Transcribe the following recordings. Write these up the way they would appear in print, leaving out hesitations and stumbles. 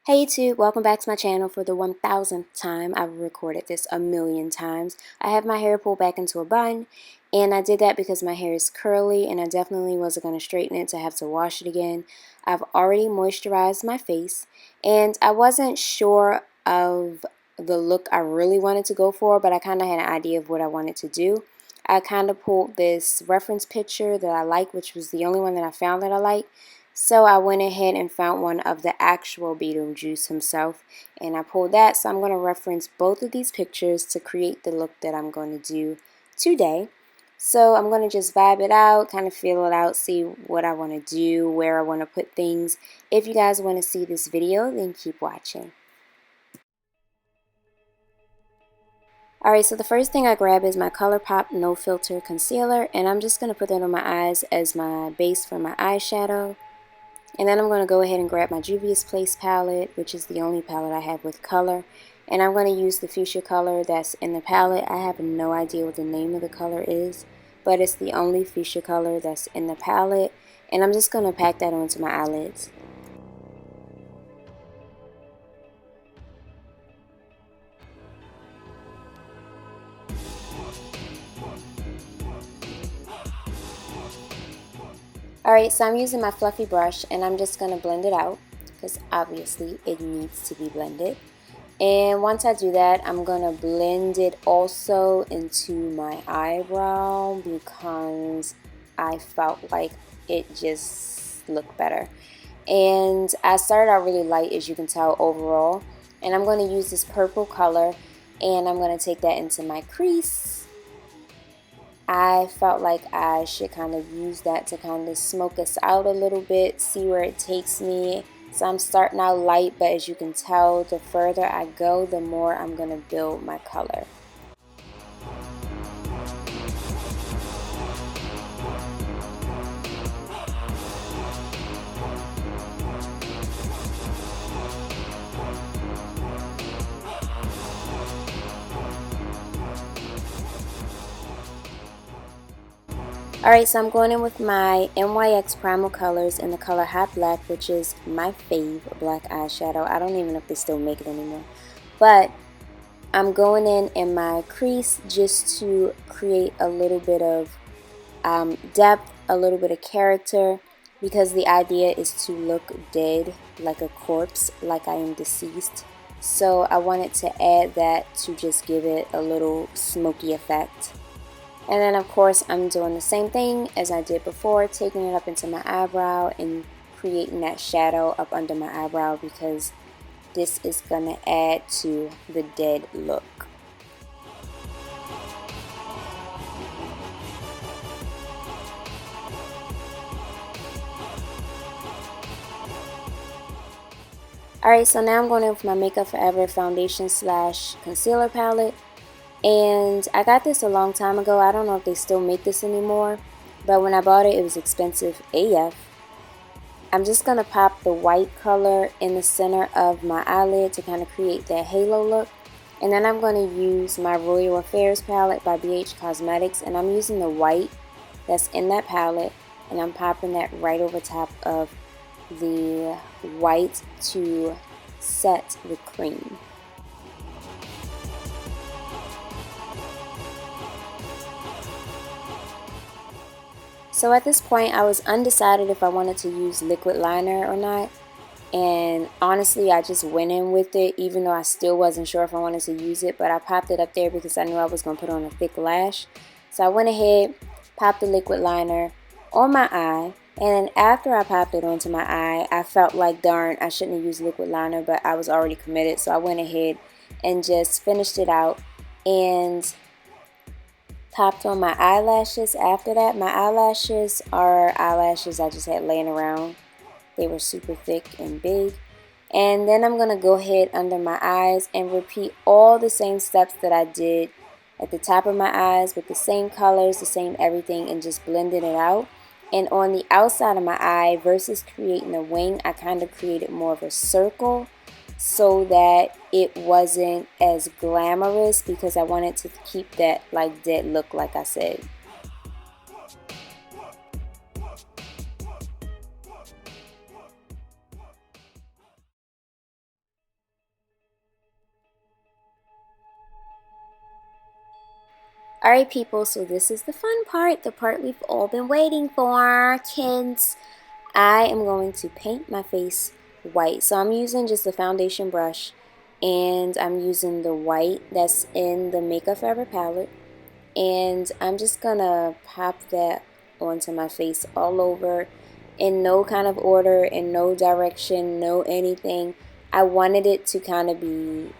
Hey YouTube, welcome back to my channel for the 1000th time. I've recorded this a million times. I have my hair pulled back into a bun, and I did that because my hair is curly and I definitely wasn't going to straighten it to have to wash it again. I've already moisturized my face, and I wasn't sure of the look I really wanted to go for, but I kind of had an idea of what I wanted to do. I kind of pulled this reference picture that I like, which was the only one that I found that I like. So I went ahead and found one of the actual Beetlejuice himself, and I pulled that. So I'm going to reference both of these pictures to create the look that I'm going to do today. So I'm going to just vibe it out, kind of feel it out, see what I want to do, where I want to put things. If you guys want to see this video, then keep watching. Alright, so the first thing I grab is my ColourPop No Filter Concealer, and I'm just going to put that on my eyes as my base for my eyeshadow. And then I'm going to go ahead and grab my Juvia's Place palette, which is the only palette I have with color. And I'm going to use the fuchsia color that's in the palette. I have no idea what the name of the color is, but it's the only fuchsia color that's in the palette. And I'm just going to pack that onto my eyelids. Alright, so I'm using my fluffy brush and I'm just going to blend it out because obviously it needs to be blended. And once I do that, I'm going to blend it also into my eyebrow because I felt like it just looked better. And I started out really light, as you can tell, overall. And I'm going to use this purple color and I'm going to take that into my crease. I felt like I should kind of use that to kind of smoke us out a little bit, see where it takes me. So I'm starting out light, but as you can tell, the further I go, the more I'm going to build my color. Alright, so I'm going in with my NYX Primal Colors in the color Hot Black, which is my fave black eyeshadow. I don't even know if they still make it anymore. But I'm going in my crease just to create a little bit of depth, a little bit of character, because the idea is to look dead, like a corpse, like I am deceased. So I wanted to add that to just give it a little smoky effect. And then of course I'm doing the same thing as I did before, taking it up into my eyebrow and creating that shadow up under my eyebrow because this is going to add to the dead look. Alright, so now I'm going in with my Makeup Forever foundation slash concealer palette. And I got this a long time ago. I don't know if they still make this anymore, but when I bought it, it was expensive AF. I'm just going to pop the white color in the center of my eyelid to kind of create that halo look. And then I'm going to use my Royal Affairs palette by BH Cosmetics, and I'm using the white that's in that palette, and I'm popping that right over top of the white to set the cream. So at this point I was undecided if I wanted to use liquid liner or not, and honestly I just went in with it even though I still wasn't sure if I wanted to use it, but I popped it up there because I knew I was going to put on a thick lash. So I went ahead, popped the liquid liner on my eye, and then after I popped it onto my eye I felt like darn I shouldn't have used liquid liner, but I was already committed, so I went ahead and just finished it out and popped on my eyelashes after that. My eyelashes are eyelashes I just had laying around. They were super thick and big. And then I'm going to go ahead under my eyes and repeat all the same steps that I did at the top of my eyes with the same colors, the same everything, and just blending it out. And on the outside of my eye, versus creating a wing, I kind of created more of a circle so that it wasn't as glamorous because I wanted to keep that like dead look, like I said. Alright people, so this is the fun part, the part we've all been waiting for, kids. I am going to paint my face white. So I'm using just a foundation brush, and I'm using the white that's in the Makeup Forever palette. And I'm just gonna pop that onto my face all over in no kind of order, in no direction, no anything. I wanted it to kind of be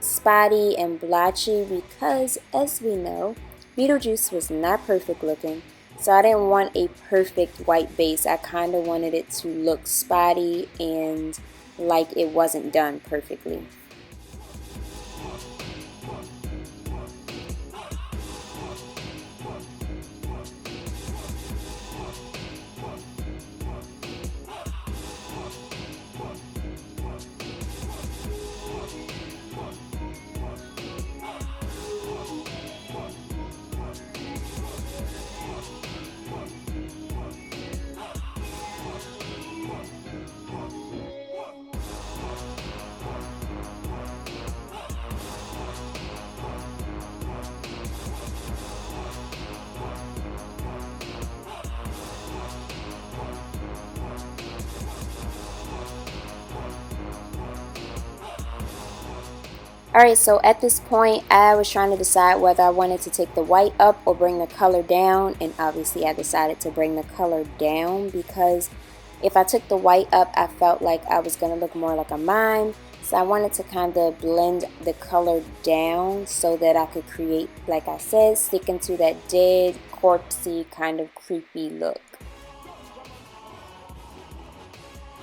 spotty and blotchy because, as we know, Beetlejuice was not perfect looking, so I didn't want a perfect white base. I kind of wanted it to look spotty and like it wasn't done perfectly. Alright, so at this point I was trying to decide whether I wanted to take the white up or bring the color down, and obviously I decided to bring the color down because if I took the white up I felt like I was going to look more like a mime. So I wanted to kind of blend the color down so that I could create, like I said, sticking to that dead, corpsey, kind of creepy look.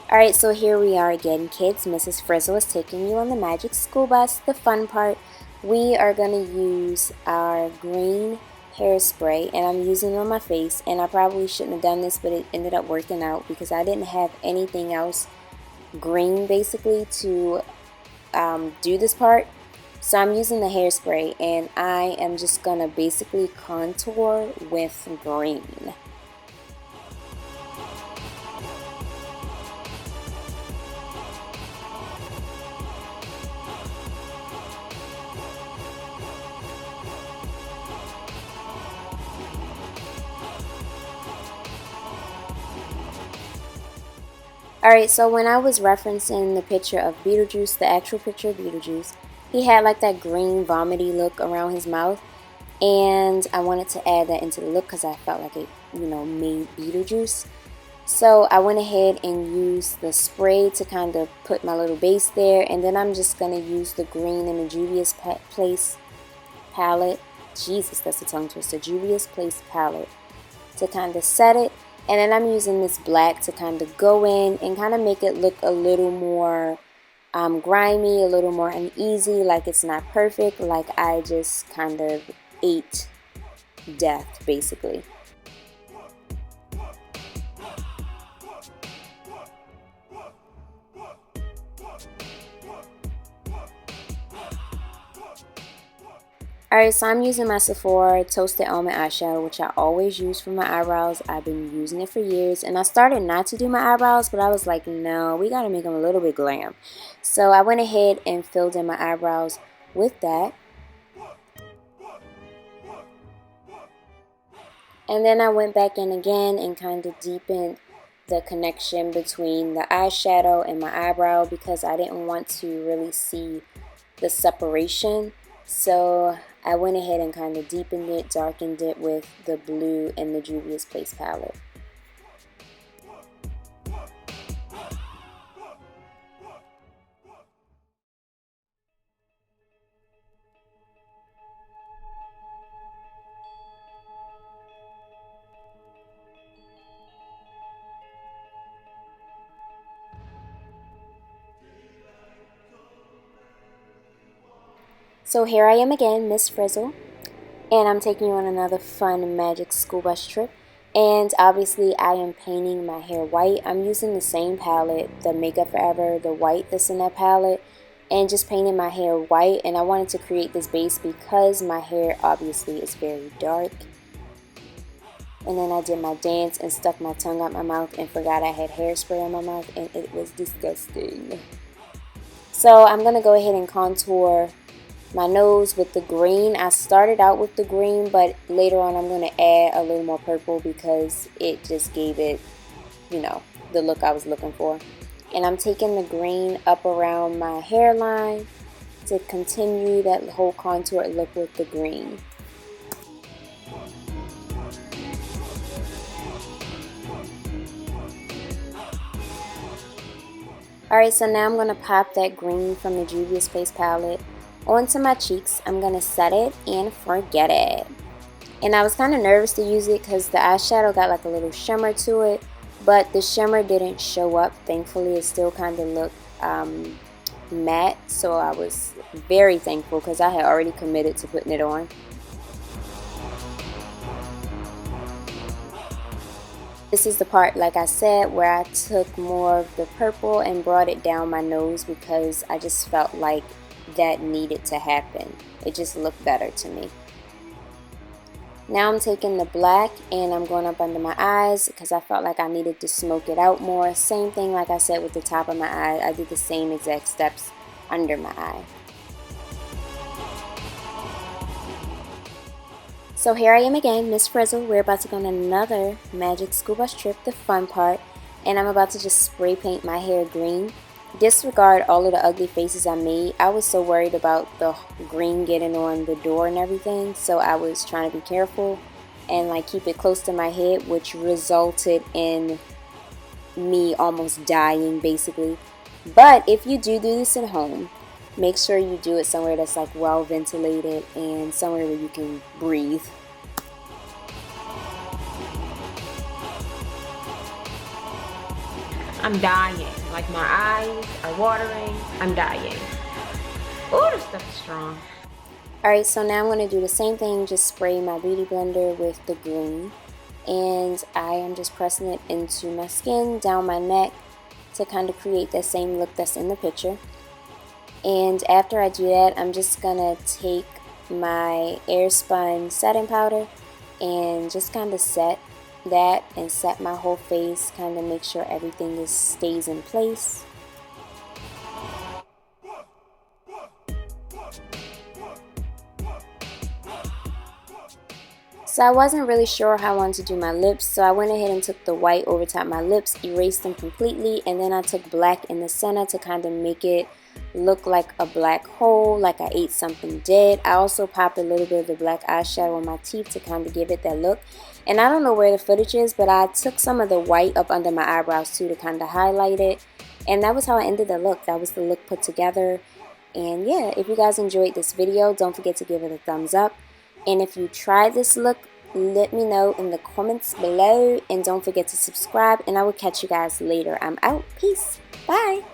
Alright, so here we are again, kids. Mrs. Frizzle is taking you on the magic school bus, the fun part. We are going to use our green hairspray, and I'm using it on my face, and I probably shouldn't have done this, but it ended up working out because I didn't have anything else green basically to do this part. So I'm using the hairspray, and I am just going to basically contour with green. Alright, so when I was referencing the picture of Beetlejuice, the actual picture of Beetlejuice, he had like that green vomity look around his mouth, and I wanted to add that into the look because I felt like it, made Beetlejuice. So I went ahead and used the spray to kind of put my little base there, and then I'm just going to use the green in the Juvia's Place palette. Jesus, that's a tongue twister. Juvia's Place palette to kind of set it. And then I'm using this black to kind of go in and kind of make it look a little more grimy, a little more uneasy, like it's not perfect, like I just kind of ate death, basically. Alright, so I'm using my Sephora Toasted Almond Eyeshadow, which I always use for my eyebrows. I've been using it for years, and I started not to do my eyebrows, but I was like, no, we gotta make them a little bit glam. So I went ahead and filled in my eyebrows with that. And then I went back in again and kind of deepened the connection between the eyeshadow and my eyebrow because I didn't want to really see the separation. So I went ahead and kind of deepened it, darkened it with the blue and the Juvia's Place palette. So here I am again, Miss Frizzle, and I'm taking you on another fun magic school bus trip. And obviously I am painting my hair white. I'm using the same palette, the Makeup Forever, the white that's in that palette, and just painting my hair white. And I wanted to create this base because my hair obviously is very dark. And then I did my dance and stuck my tongue out my mouth and forgot I had hairspray on my mouth, and it was disgusting. So I'm going to go ahead and contour my nose with the green. I started out with the green, but later on I'm going to add a little more purple because it just gave it, you know, the look I was looking for. And I'm taking the green up around my hairline to continue that whole contour look with the green. Alright, so now I'm going to pop that green from the Juvia's Place palette onto my cheeks. I'm going to set it and forget it. And I was kind of nervous to use it because the eyeshadow got like a little shimmer to it, but the shimmer didn't show up. Thankfully, it still kind of looked matte, so I was very thankful because I had already committed to putting it on. This is the part, like I said, where I took more of the purple and brought it down my nose because I just felt like that needed to happen. It just looked better to me. Now I'm taking the black and I'm going up under my eyes because I felt like I needed to smoke it out more. Same thing like I said with the top of my eye. I did the same exact steps under my eye. So here I am again, Miss Frizzle. We're about to go on another Magic School Bus trip, the fun part, and I'm about to just spray paint my hair green. Disregard all of the ugly faces I made. I was so worried about the green getting on the door and everything, so I was trying to be careful and like keep it close to my head, which resulted in me almost dying basically. But if you do this at home, make sure you do it somewhere that's like well ventilated and somewhere where you can breathe. I'm dying. Like my eyes are watering. I'm dying. Oh, this stuff is strong. Alright, so now I'm going to do the same thing, just spray my beauty blender with the green. And I am just pressing it into my skin, down my neck, to kind of create that same look that's in the picture. And after I do that, I'm just going to take my Airspun setting powder and just kind of set that and set my whole face, kind of make sure everything stays in place. So I wasn't really sure how I wanted to do my lips, so I went ahead and took the white over top my lips, erased them completely, and then I took black in the center to kind of make it look like a black hole, like I ate something dead. I also popped a little bit of the black eyeshadow on my teeth to kind of give it that look. And I don't know where the footage is, but I took some of the white up under my eyebrows too to kind of highlight it. And that was how I ended the look. That was the look put together. And yeah, if you guys enjoyed this video, don't forget to give it a thumbs up. And if you try this look, let me know in the comments below. And don't forget to subscribe. And I will catch you guys later. I'm out. Peace. Bye.